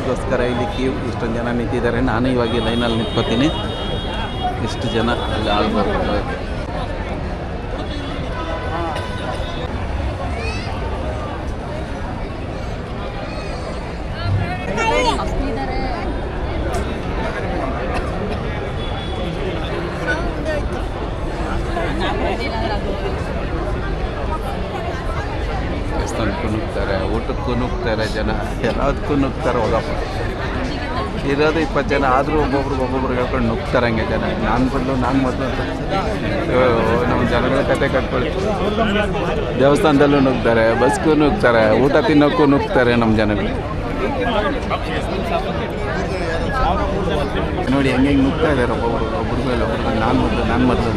ರೈಸ್ಗೋಸ್ಕರ ಇಲ್ಲಿ ಕ್ಯೂ ಇಷ್ಟೊಂದು ಜನ ನಿಂತಿದ್ದಾರೆ. ನಾನು ಇವಾಗ ಲೈನಲ್ಲಿ ನಿಂತ್ಕೋತೀನಿ. ಇಷ್ಟು ಜನ ಅಲ್ಲಿ ಆಗ್ಬೋದು. ದೇವಸ್ಥಾನಕ್ಕೂ ನುಗ್ತಾರೆ, ಊಟಕ್ಕೂ ನುಗ್ತಾರೆ ಜನ, ಎಲ್ಲದಕ್ಕೂ ನುಗ್ತಾರೆ. ಹೋಗಪ್ಪ ಇರೋದು 20 ಜನ ಆದರೂ ಒಬ್ಬೊಬ್ರಿಗೆ ಹೇಳ್ಕೊಂಡು ನುಗ್ತಾರೆ ಹಂಗೆ ಜನ. ನಾನು ಮೊದಲು ಅಂತ ನಮ್ಮ ಜನಗಳ ಕತೆ ಕಟ್ಕೊಳ್ಳಿ. ದೇವಸ್ಥಾನದಲ್ಲೂ ನುಗ್ತಾರೆ, ಬಸ್ಗೂ ನುಗ್ತಾರೆ, ಊಟ ತಿನ್ನೋಕ್ಕೂ ನುಗ್ತಾರೆ ನಮ್ಮ ಜನಗಳು. ನೋಡಿ ಹೆಂಗೆ ನುಗ್ತಾ ಇದ್ದಾರೆ ಒಬ್ಬರ ಮೇಲೆ ಒಬ್ಬರು. ನಾನು ಮೊದಲು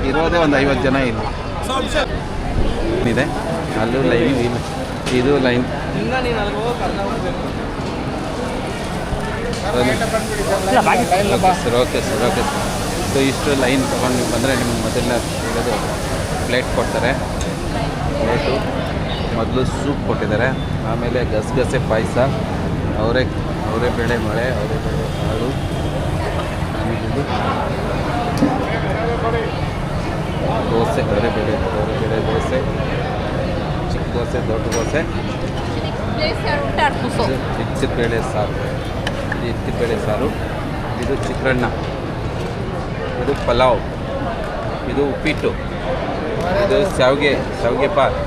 ಇರೋದೇ ಒಂದು 50 ಜನ ಇಲ್ಲ ಇದೆ. ಅಲ್ಲೂ ಲೈನ್ ಇಲ್ಲ, ಇದು line. Sir okay sir. So ಇಷ್ಟು ಲೈನ್ ತೊಗೊಂಡು ನೀವು ಬಂದರೆ ನಿಮ್ಗೆ ಮೊದಲನೇ ಹೇಳೋದು ಪ್ಲೇಟ್ ಕೊಡ್ತಾರೆ. ಪ್ಲೇಟು ಮೊದಲು ಸೂಪ್ ಕೊಟ್ಟಿದ್ದಾರೆ, ಆಮೇಲೆ ಗಸಗಸೆ ಪಾಯಸ, ಅವರೇ ಬೇಳೆ ಮಳೆ, ಅವರೇ ಬೇಳೆ ಕಾಳು, ಆಮೇಲೆ ದೋಸೆ, ಅವರೇ ಬೇಳೆ ದೋಸೆ, ಚಿಕ್ಕ ದೋಸೆ, ದೊಡ್ಡ ದೋಸೆ, ಚಿಕ್ಕ ಬೇಳೆ ಸಾರು, ಇದು ಚಿತ್ರಾನ್ನ, ಇದು ಪಲಾವ್, ಇದು ಉಪ್ಪಿಟ್ಟು, ಇದು ಶಾವಿಗೆ ಪಾಲ್,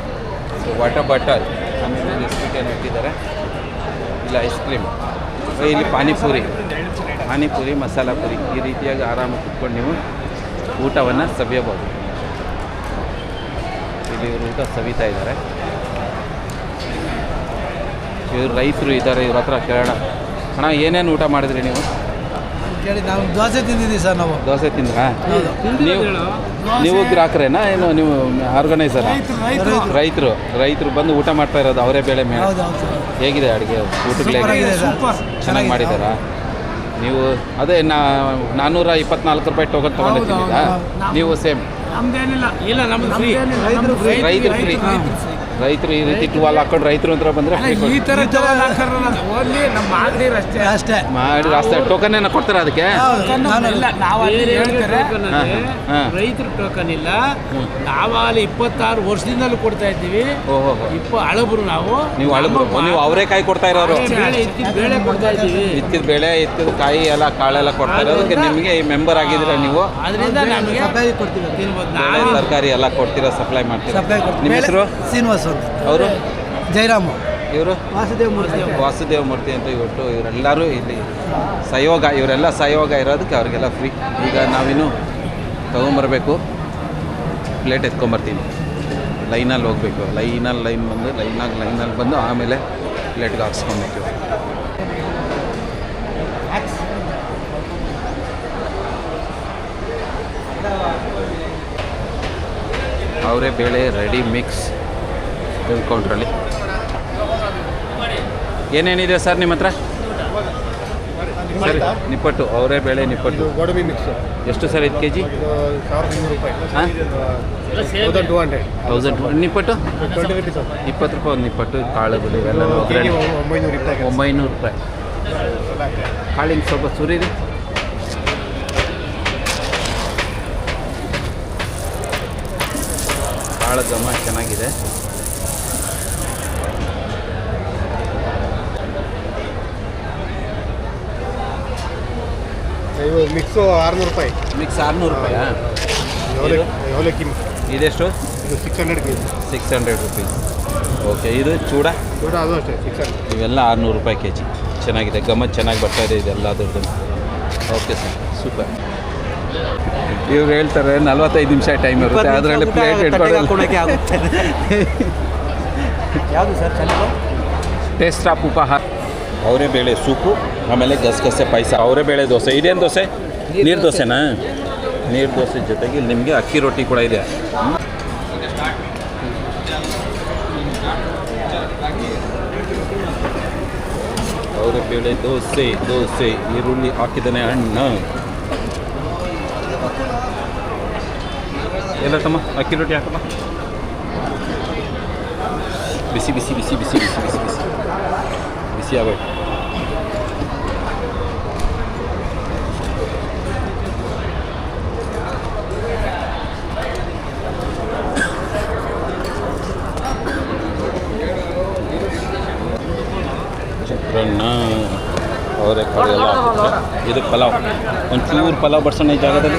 ವಾಟರ್ ಬಾಟಲ್, ಆಮೇಲೆ ಬಿಸ್ಕಿಟ್ ಏನು ಇಟ್ಟಿದ್ದಾರೆ. ಇಲ್ಲ ಐಸ್ ಕ್ರೀಮ್, ಇಲ್ಲಿ ಪಾನಿಪುರಿ, ಮಸಾಲ ಪುರಿ. ಈ ರೀತಿಯಾಗಿ ಆರಾಮಾಗಿ ಕುತ್ಕೊಂಡು ನೀವು ಊಟವನ್ನು ಸವಿಯಬಹುದು. ಇಲ್ಲಿ ಇವರು ಊಟ ಸವಿತಾ ಇದ್ದಾರೆ. ಇವರು ರೈತರು ಇದ್ದಾರೆ, ಇವ್ರ ಹತ್ರ ಕೇಳೋಣ. ಅಣ್ಣ ಏನೇನು ಊಟ ಮಾಡಿದ್ರಿ ನೀವು? ನಾವು ದೋಸೆ ತಿಂದಿದ್ದೀವಿ ಸರ್. ನಾವು ದೋಸೆ ತಿಂದ್ರಾ? ನೀವು ಗ್ರಾಹಕರೇನಾ ಏನು ನೀವು ಆರ್ಗನೈಸರ್? ರೈತರು ಬಂದು ಊಟ ಮಾಡ್ತಾ ಇರೋದು ಅವರೇ ಬೇಳೆ ಮೇಲೆ. ಹೇಗಿದೆ ಅಡುಗೆ? ಊಟಕ್ಕೆ ಚೆನ್ನಾಗಿ ಮಾಡಿದ್ದಾರಾ? ನೀವು ಅದೇ 424 ರೂಪಾಯಿ ಟೋಕನ್ ತೊಗೊಂಡಿದ್ದೀರಾ? ನೀವು ಸೇಮ್? ರೈತರು ಈ ರೀತಿ ಟುವಾಲ್ ಹಾಕೊಂಡು ರೈತರು ಅಂತ ಬಂದರೆ ಅಷ್ಟೇ ಮಾಡಿ ಟೋಕನ್ ಏನೋ ಕೊಡ್ತಾರೆ ಅದಕ್ಕೆ? ರೈತರು ಟೋಕನ್ ಇಲ್ಲ. ನಾವು ಅಲ್ಲಿ 26 ವರ್ಷದಿಂದಲೂ ಕೊಡ್ತಾ ಇದ್ದೀವಿ. ಹಳಬ್ರು ನೀವು ಅವರೇ ಕಾಯಿ ಕೊಡ್ತಾ ಇರೋರು? ಬೇಳೆ ಕೊಡ್ತಾ ಇದ್ದೀವಿ. ಇತ್ತಿದ ಬೇಳೆ, ಇತ್ತಿದ ಕಾಯಿ ಎಲ್ಲ ಕಾಳೆಲ್ಲ ಕೊಡ್ತಾ ಇರೋದಕ್ಕೆ ನಿಮಗೆ ಮೆಂಬರ್ ಆಗಿದ್ದೀರಾ ನೀವು? ಅದರಿಂದ ನಮಗೆ ತರಕಾರಿ ಎಲ್ಲ ಕೊಡ್ತೀರಾ, ಸಪ್ಲೈ ಮಾಡ್ತೀರಾ? ನಿಮ್ಮ ಹೆಸರು? ಶ್ರೀನಿವಾಸ್ ಅವರು ಜಯರಾಮ, ಇವರು ವಾಸುದೇವ ಮೂರ್ತಿ ಅಂತ. ಇವರೆಲ್ಲರೂ ಇಲ್ಲಿ ಇವರೆಲ್ಲ ಸಹಯೋಗ ಇರೋದಕ್ಕೆ ಅವ್ರಿಗೆಲ್ಲ ಫ್ರೀ. ಈಗ ನಾವಿನ್ನು ತೊಗೊಂಬರ್ಬೇಕು, ಪ್ಲೇಟ್ ಎತ್ಕೊಂಬರ್ತೀನಿ. ಲೈನಲ್ಲಿ ಹೋಗಬೇಕು, ಲೈನಲ್ಲಿ ಬಂದು ಆಮೇಲೆ ಪ್ಲೇಟ್ಗೆ ಹಾಕ್ಸ್ಕೊಬೇಕು. ಅವರೇ ಬೇಳೆ ರೆಡಿ ಮಿಕ್ಸ್ ಕೌಂಟ್ರಲ್ಲಿ. ಏನೇನಿದೆ ಸರ್ ನಿಮ್ಮ ಹತ್ರ? ಸರಿ, ನಿಪ್ಪಟ್ಟು, ಅವರೇ ಬೇಳೆ ನಿಪ್ಪಟ್ಟು. ಗೋಡಂಬಿ ಮಿಕ್ಸ್ ಎಷ್ಟು ಸರ್? 5 kg? 1200. ನಿಪ್ಪಟ್ಟು 20 ರೂಪಾಯಿ ಒಂದು ನಿಪ್ಪಟ್ಟು. ಕಾಳುಗಳು ಇವೆಲ್ಲ 900 ರೂಪಾಯಿ. ಕಾಳಿನ ಸ್ವಲ್ಪ ಸುರಿರಿ. ಕಾಳು ಘಮ ಚೆನ್ನಾಗಿದೆ. ಮಿಕ್ಸು 600 ರೂಪಾಯಿ. ಮಿಕ್ಸ್ 600 ರೂಪಾಯಾ? ಅವಲಕ್ಕಿ ಇದೆಷ್ಟು? ಇದು 600 kg. 600 ರುಪೀಸ್. ಓಕೆ. ಇದು ಚೂಡ ಅದು ಅಷ್ಟೇ 600. ಇವೆಲ್ಲ 600 ರೂಪಾಯಿ kg. ಚೆನ್ನಾಗಿದೆ, ಗಮ್ಮತ್ ಚೆನ್ನಾಗಿ ಬರ್ತಾ ಇದೆ ಇದೆಲ್ಲ ಅದ್ರದ್ದು. Okay sir, super. ಇವ್ರು ಹೇಳ್ತಾರೆ 45 ನಿಮಿಷ ಟೈಮ್ ಇರುತ್ತೆ, ಅದರಲ್ಲಿ ಪ್ಲೇಟ್ ಇಟ್ಕೊಳ್ಳೋಕೆ ಆಗುತ್ತೆ. ಯಾವುದು ಸರ್ ಚೆನ್ನಾಗಿ? ಟೇಸ್ಟ್ ಆಫ್ ಉಪಹಾರ. ಅವರೇ ಬೇಳೆ ಸೂಪು, ಆಮೇಲೆ ಗಸಗಸೆ ಪಾಯಸ, ಅವರೇ ಬೇಳೆ ದೋಸೆ. ಇದೇನು ದೋಸೆ? ನೀರು ದೋಸೆನಾ? ನೀರು ದೋಸೆ ಜೊತೆಗೆ ನಿಮಗೆ ಅಕ್ಕಿ ರೊಟ್ಟಿ ಕೂಡ ಇದೆ. ಅವರೇ ಬೇಳೆ ದೋಸೆ, ಈರುಳ್ಳಿ ಹಾಕಿದ್ದಾನೆ ಅಣ್ಣ. ಎಲ್ಲ ತಮ್ಮ ಅಕ್ಕಿ ರೊಟ್ಟಿ ಹಾಕಮ್ಮ. ಬಿಸಿ ಬಿಸಿ ಬಿಸಿ ಬಿಸಿ ಬಿಸಿ ಬಿಸಿ ಬಿಸಿ ಬಿಸಿ ಆಗೋಯ್ತು. ಚಿತ್ರಾನ್ನ ಅವರೆಕಾಳು ಎಲ್ಲ ಹಾಕಿದ್ರೆ ಇದು ಪಲಾವ್ ಒಂಚೂರು ಪಲಾವ್ ಬಡ್ಸೋಣ ಈ ಜಾಗದಲ್ಲಿ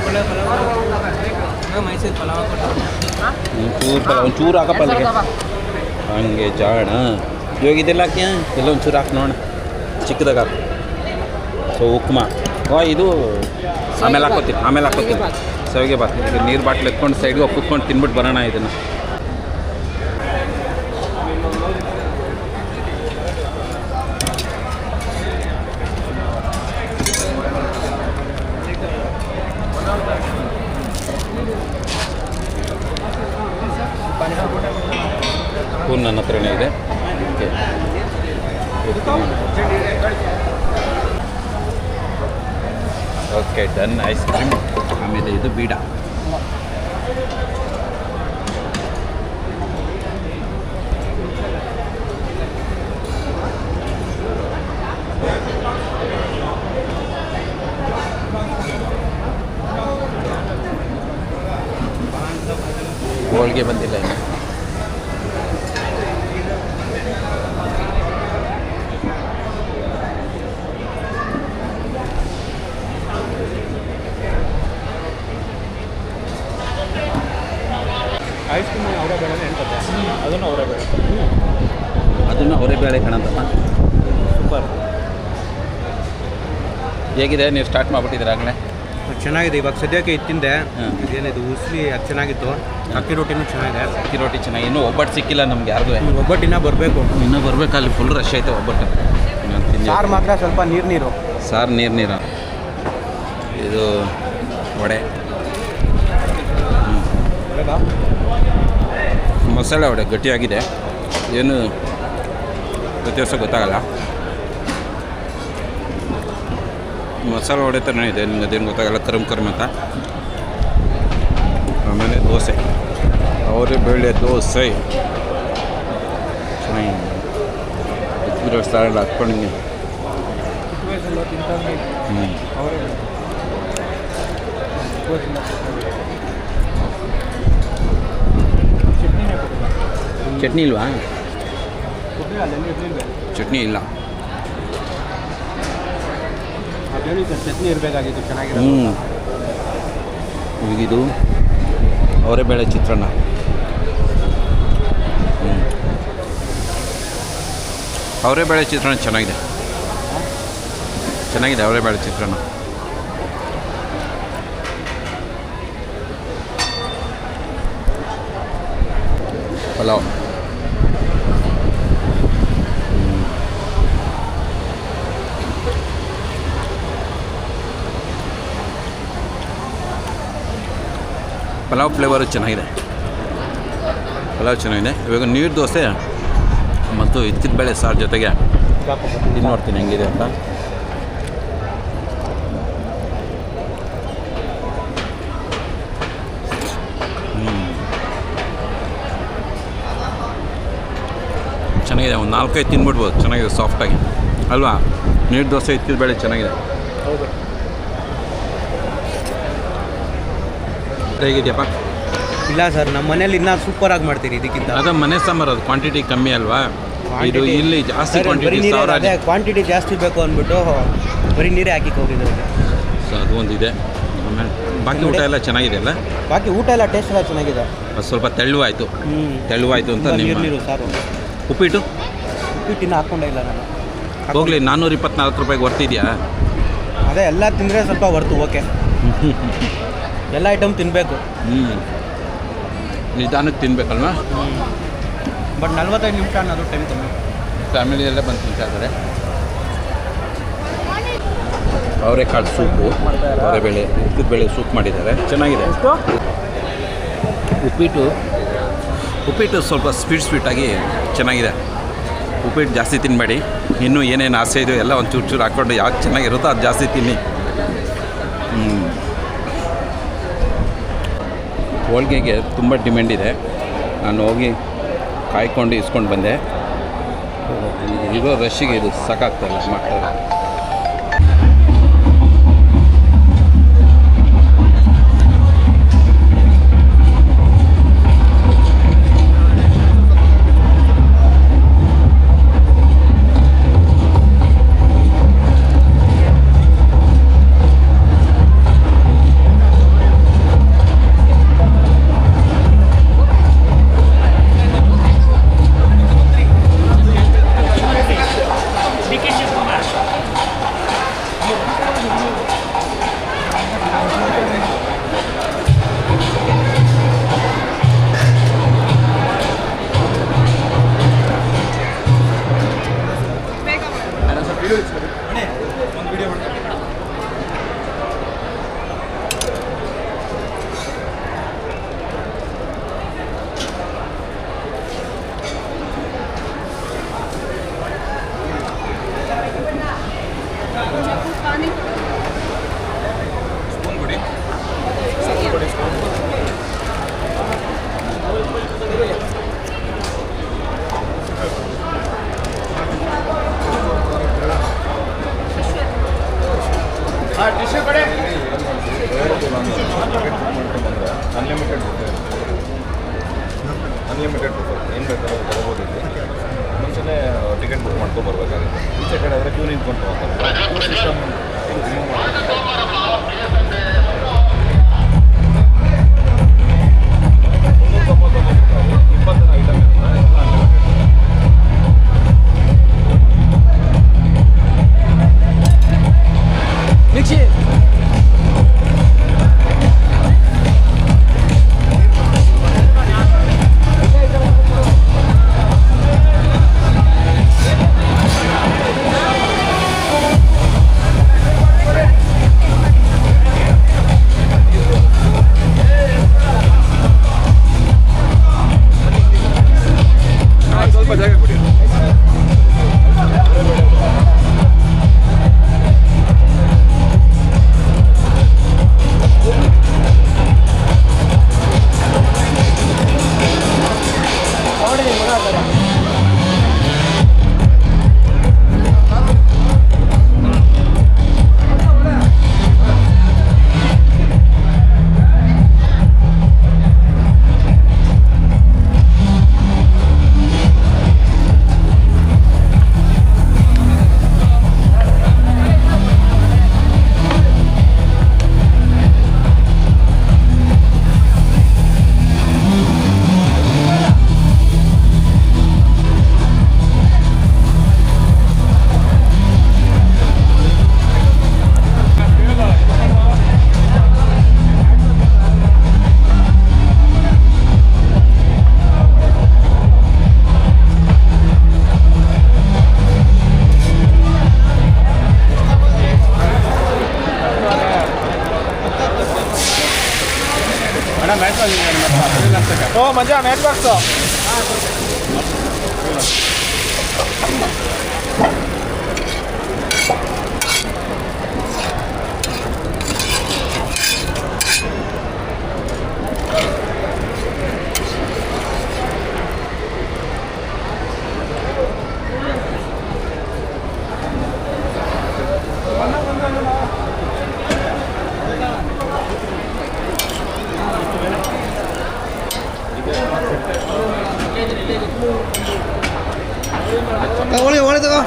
ಒಂಚೂರು ಹಾಕಪ್ಪ ಅಲ್ಲಿಗೆ ಹಂಗೆ ಜಾಣ ಇವಾಗ ಇದೆಲ್ಲ ಹಾಕಿ ಎಲ್ಲ ಒಂಚೂರು ಹಾಕಿ ನೋಡೋಣ ಚಿಕ್ಕದಾಗ ಹಾಕು ಸೊ ಉಪ್ಮಾ ಇದು ಆಮೇಲೆ ಹಾಕೋತೀನಿ ಸವಿಗೆ ಬಾತ್ ಇದು ನೀರು ಬಾಟ್ಲು ಎತ್ಕೊಂಡು ಸೈಡ್ಗೆ ಕುತ್ಕೊಂಡು ತಿನ್ಬಿಟ್ಟು ಬರೋಣ ಇದನ್ನು ಸ್ಪೂನ್ ನನ್ನ ಹತ್ರನೇ ಇದೆ ಓಕೆ ಡನ್ ಐಸ್ ಕ್ರೀಮ್ ಆಮೇಲೆ ಇದು ಬೀಡ ಹೋಳಿಗೆ ಬಂದಿಲ್ಲ ಇನ್ನು ಐಸ್ ಕ್ರೀಮ್ ಅವರೇ ಬೇಡ ಹೇಳ್ತದೆ ಅದನ್ನು ಅವರೇ ಬೇಡ ಅದನ್ನು ಅವರೇ ಬೇಳೆ ಕಣಂತಪ್ಪ ಸೂಪರ್ ಹೇಗಿದೆ ನೀವು ಸ್ಟಾರ್ಟ್ ಮಾಡಿಬಿಟ್ಟಿದ್ದೀರ ಆಗಲೇ ಚೆನ್ನಾಗಿದೆ ಇವಾಗ ಸದ್ಯಕ್ಕೆ ಇತ್ತಿಂದೆ ಹಾಂ. ಇದೇನಿದು ಉಸ್ಲಿ ಅದು ಚೆನ್ನಾಗಿತ್ತು ಅಕ್ಕಿ ರೊಟ್ಟಿನೂ ಚೆನ್ನಾಗಿದೆ ಅಕ್ಕಿ ರೊಟ್ಟಿ ಚೆನ್ನಾಗಿ ಇನ್ನೂ ಒಬ್ಬಟ್ಟು ಸಿಕ್ಕಿಲ್ಲ ನಮ್ಗೆ ಯಾರಿಗೂ ಒಬ್ಬಟ್ಟಿನ ಬರಬೇಕು ಇನ್ನೂ ಬರಬೇಕು ಅಲ್ಲಿ ಫುಲ್ ರಶ್ ಐತೆ ಒಬ್ಬಟ್ಟು ಇನ್ನೊಂದು ತಿಂದು ಸಾರು ಮಾತ್ರ ಸ್ವಲ್ಪ ನೀರು ಸಾರು ನೀರು ಇದು ವಡೆ ಮಸಾಲೆ ವಡೆ ಗಟ್ಟಿಯಾಗಿದೆ ಏನು ವ್ಯತ್ಯಾಸ ಗೊತ್ತಾಗಲ್ಲ ಮಸಾಲೆ ವಡೆ ಥರನೇ ಇದೆ ನಿಮ್ಗೆ ಅದೇನು ಗೊತ್ತಾಗಲ್ಲ ಕರ್ಮ್ ಅಂತ ಆಮೇಲೆ ದೋಸೆ ಅವರೇ ಬೇಳೆ ದೋಸೆ ಚೆನ್ನಾಗಿ ಸಾರೆಲ್ಲ ಹತ್ಕೊಂಡು ಹಿಂಗೆ ಚಟ್ನಿ ಇಲ್ವಾ ಚಟ್ನಿ ಇಲ್ಲ ಚಟ್ನಿ ಇರಬೇಕಾಗಿತ್ತು ಚೆನ್ನಾಗಿದೆ ಇದು ಅವರೇ ಬೇಳೆ ಚಿತ್ರಾನ್ನ ಅವರೇ ಬೇಳೆ ಚಿತ್ರಾನ್ನ ಚೆನ್ನಾಗಿದೆ ಅವರೇ ಬೇಳೆ ಚಿತ್ರಾನ್ನ ಪಲಾವ್ ಪಲಾವ್ ಫ್ಲೇವರು ಚೆನ್ನಾಗಿದೆ ಇವಾಗ ನೀರು ದೋಸೆ ಮತ್ತು ಇದ್ಕಿದ ಬೇಳೆ ಸಾರು ಜೊತೆಗೆ ತಿಂದು ನೋಡ್ತೀನಿ ಹೆಂಗಿದೆ ಅಂತ ಚೆನ್ನಾಗಿದೆ ಒಂದು 4-5 ತಿನ್ಬಿಡ್ಬೋದು ಚೆನ್ನಾಗಿದೆ ಸಾಫ್ಟಾಗಿ ಅಲ್ವಾ ನೀರು ದೋಸೆ ಇದ್ಕಿದ ಬೇಳೆ ಚೆನ್ನಾಗಿದೆ ಹೌದು ಹೇಗಿದೆಯಪ್ಪ ಇಲ್ಲ ಸರ್ ನಮ್ಮ ಮನೇಲಿ ಇನ್ನೂ ಸೂಪರಾಗಿ ಮಾಡ್ತೀರಿ ಇದಕ್ಕಿಂತ ಅದು ಮನೆ ಸಾಂಬಾರು ಅದು ಕ್ವಾಂಟಿಟಿ ಕಮ್ಮಿ ಅಲ್ವಾ ಇದು ಇಲ್ಲಿ ಜಾಸ್ತಿ ಕ್ವಾಂಟಿಟಿ ಅದೇ ಕ್ವಾಂಟಿಟಿ ಜಾಸ್ತಿ ಬೇಕು ಅಂದ್ಬಿಟ್ಟು ಬರೀ ನೀರೇ ಹಾಕಿಕ್ಕೆ ಹೋಗಿದ್ರು ಸೊ ಅದು ಒಂದಿದೆ ಆಮೇಲೆ ಬಾಕಿ ಊಟ ಎಲ್ಲ ಚೆನ್ನಾಗಿದೆ ಅಲ್ಲ ಬಾಕಿ ಊಟ ಎಲ್ಲ ಟೇಸ್ಟ್ ಎಲ್ಲ ಚೆನ್ನಾಗಿದೆ ಅದು ಸ್ವಲ್ಪ ತೆಳುವಾಯಿತು ಅಂತ ನಿಮ್ಮ ನೀರು ಸಾರು ಉಪ್ಪಿಟ್ಟು ಉಪ್ಪಿಟ್ಟಿನ ಹಾಕ್ಕೊಂಡೇ ಇಲ್ಲ ನಾನು ಹೋಗಲಿ 424 ರೂಪಾಯಿಗೆ ವರ್ತಿದೆಯಾ ಅದೇ ಎಲ್ಲ ತಿಂದರೆ ಸ್ವಲ್ಪ ವರ್ತು ಓಕೆ ಎಲ್ಲ ಐಟಮ್ ತಿನ್ನಬೇಕು ನಿಧಾನಕ್ಕೆ ತಿನ್ಬೇಕಲ್ವಾ ಬಟ್ 45 ನಿಮಿಷ ಅನ್ನೋದು ಟೈಮ್ ಕಮ್ಮಿ ಫ್ಯಾಮಿಲಿಯಲ್ಲೇ ಬಂದು ತಿಂತಾ ಇದ್ದಾರೆ ಅವರೆಕಾಳು ಸೂಪು ಅವರೆಬೇಳೆ ಉದ್ದಿದ ಬೇಳೆ ಸೂಪ್ ಮಾಡಿದ್ದಾರೆ ಚೆನ್ನಾಗಿದೆ ಉಪ್ಪಿಟ್ಟು ಸ್ವಲ್ಪ ಸ್ವೀಟಾಗಿ ಚೆನ್ನಾಗಿದೆ ಉಪ್ಪಿಟ್ಟು ಜಾಸ್ತಿ ತಿನ್ನಬೇಡಿ ಇನ್ನೂ ಏನೇನು ಆಸೆ ಇದೆಯೋ ಎಲ್ಲ ಒಂದು ಚೂರು ಹಾಕ್ಕೊಂಡು ಯಾವ್ದು ಚೆನ್ನಾಗಿರುತ್ತೋ ಅದು ಜಾಸ್ತಿ ತಿನ್ನಿ ಹೋಳಿಗೆಗೆ ತುಂಬ ಡಿಮ್ಯಾಂಡ್ ಇದೆ ನಾನು ಹೋಗಿ ಕಾಯ್ಕೊಂಡು ಇಸ್ಕೊಂಡು ಬಂದೆ ಇರೋ ರಶ್ಶಿಗೆ ಇದು ಸಾಕಾಗ್ತಾಯಿಲ್ಲ ಮಾಡ್ತಾರೆ ಅನ್ಲಿಮಿಟೆಡ್ ಏನು ಬೇಕಾದ್ರೂ ತಗೋಬೋದು ಇಲ್ಲಿ ಮುಂಚೆನೇ ಟಿಕೆಟ್ ಬುಕ್ ಮಾಡ್ಕೊಂಬರ್ಬೇಕಾಗುತ್ತೆ ಈಚೆ ಕಡೆ ಆದರೆ ಕ್ಯೂ ನಿಂತ್ಕೊಂಡು ತೊಗೊತಾರೆ ಸಿಸ್ಟಮ್ ರಿಮೂವ್ ಇಪ್ಪತ್ತು ಐಟಮ್ ಮಿಕ್ಸಿ ಸ್ವಲ್ಪ ಜಾಗ ಕೊಡಿ ಓ ಮಂಜಾ ಮ್ಯಾಚ್ ಬಾಕ್ಸು ಒಳಗೆ ಒಳಗೆ ತಗೋ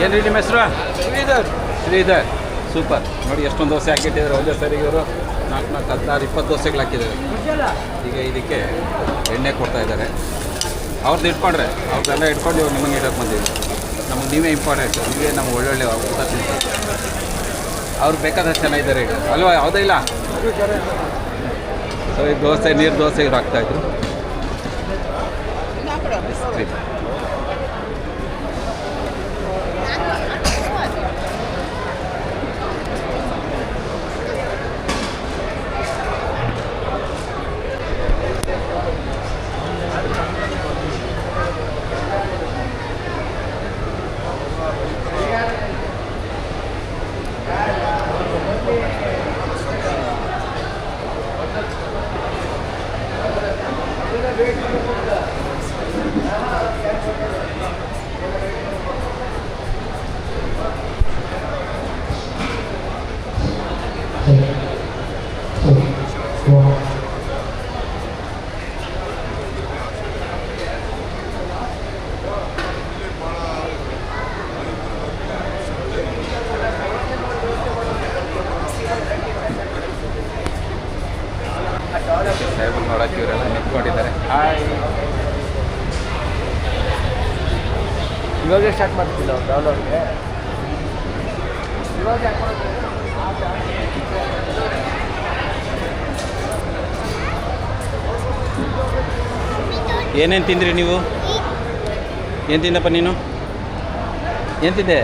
ಏನು ನಿಮ್ಮ ಹೆಸರು? ಶ್ರೀಧರ್. ಸೂಪರ್. ನೋಡಿ ಎಷ್ಟೊಂದು ದೋಸೆ ಹಾಕಿಟ್ಟಿದ್ದಾರೆ ಒಂದೇ ಸರಿಗೆ ಇವರು 4 16 20 ದೋಸೆಗಳು ಹಾಕಿದ್ದಾರೆ. ಈಗ ಇದಕ್ಕೆ ಎಣ್ಣೆ ಕೊಡ್ತಾ ಇದ್ದಾರೆ. ಅವ್ರದ್ದು ಇಟ್ಕೊಂಡ್ರೆ ಅವ್ರದ್ದೆಲ್ಲ ಇಟ್ಕೊಂಡು ಇವ್ರು ನಿಮಗೆ ಇಡೋಕೆ ಬಂದಿದ್ದೀವಿ. ನಮಗೆ ನೀವೇ ಇಂಪಾರ್ಟೆಂಟ್. ನೀವೇ ನಮ್ಮ ಒಳ್ಳೊಳ್ಳೆ ಊಟ ತಿಂತಾರೆ. ಅವ್ರು ಬೇಕಾದಷ್ಟು ಚೆನ್ನಾಗಿದ್ದಾರೆ ಈಗ ಅಲ್ವಾ? ಯಾವುದೇ ಇಲ್ಲ. ಸೊ ಈ ದೋಸೆ ನೀರು ದೋಸೆ ಇವ್ರು ಹಾಕ್ತಾಯಿದ್ರು. ನಿಂತ್ಕೊಂಡಿದ್ದಾರೆ. ಹಾಯ್. ಇವಾಗ ಸ್ಟಾರ್ಟ್ ಮಾಡ್ತಿಲ್ಲ ಡೌನ್ಲೋಡ್ಗೆ. ಏನೇನು ತಿಂದ್ರಿ ನೀವು? ಏನು ತಿಂದಪ್ಪ ನೀನು? ಏನು ತಿಂದೆ?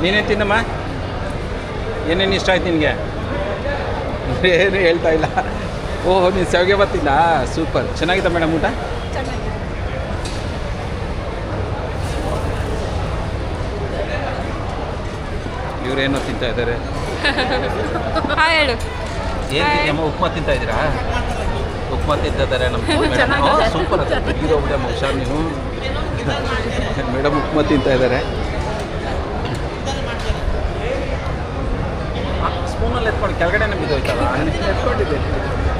ನೀನೇನು ತಿಂದಮ್ಮ? ಏನೇನು ಇಷ್ಟ ಆಯ್ತು ನಿನಗೆ? ಏನು ಹೇಳ್ತಾ ಇಲ್ಲ. ಓಹೋ, ನೀನು ಶಾವಿಗೆ ಬಾತ್ ತಿಂದ? ಸೂಪರ್. ಚೆನ್ನಾಗಿತ್ತ ಮೇಡಮ್ ಊಟ? ಇವರೇನೋ ತಿಂತಾ ಇದ್ದಾರೆ. ಹೇಳು. ಏನು ತಿಂದಮ್ಮ? ಉಪ್ಮಾ ತಿಂತಾ ಇದ್ದೀರಾ? ಉಪ್ಮಾ ತಿಂತಾ ಇದ್ದಾರೆ ನಮ್ಮ ಮೇಡಮ್. ಸೂಪರ್. ತೆಗಿರೋಬಿಟ್ಟಮ್ಮ, ಹುಷಾರು ನೀನು. ಮೇಡಮ್ ಉಪ್ಮಾ ತಿಂತಾ ಇದ್ದಾರೆ. ಸ್ಪೂನಲ್ಲಿ ಎತ್ಕೊಂಡು ಕೆಳಗಡೆ ಬಿದ್ದೋಯ್ತಲ್ಲ, ಎತ್ಕೊಂಡಿದ್ದೆ.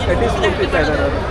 ಕಡ್ಡಿ ಸ್ಪೂನ್ ತಿಂತಾ ಇದ್ದಾರೆ ಅವರು.